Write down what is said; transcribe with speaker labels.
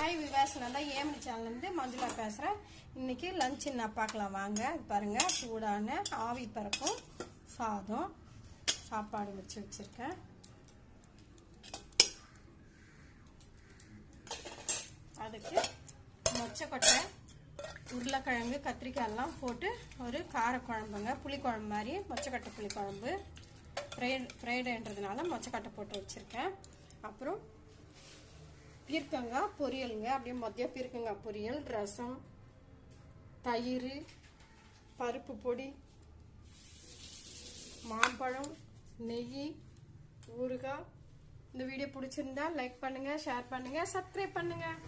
Speaker 1: Hi விவாஸ், நான் தான் AMD சேனல்லேருந்து Manjula பேசுகிறேன். இன்றைக்கி லஞ்ச் என்ன பார்க்கலாம் வாங்க. பாருங்கள், சூடான ஆவி பறக்கும் சாதம் சாப்பாடு வச்சுருக்கேன். அதுக்கு மொச்சக்கொட்டை, உருளைக்கிழங்கு, கத்திரிக்காயெல்லாம் போட்டு ஒரு காரக்குழம்புங்க, புளிக்குழம்பு மாதிரி. மொச்சக்கொட்டை புளிக்குழம்பு ஃப்ரைடுன்றதுனால மொச்சக்கொட்டை போட்டு வச்சுருக்கேன். அப்புறம் பீர்க்கங்காய் பொரியலுங்க, அப்படியே மதியம் பீர்க்கங்காய் பொரியல், ரசம், தயிர், பருப்பு பொடி, மாம்பழம், நெய், ஊறுகாய். இந்த வீடியோ பிடிச்சிருந்தா லைக் பண்ணுங்கள், ஷேர் பண்ணுங்கள், சப்ஸ்கிரைப் பண்ணுங்கள்.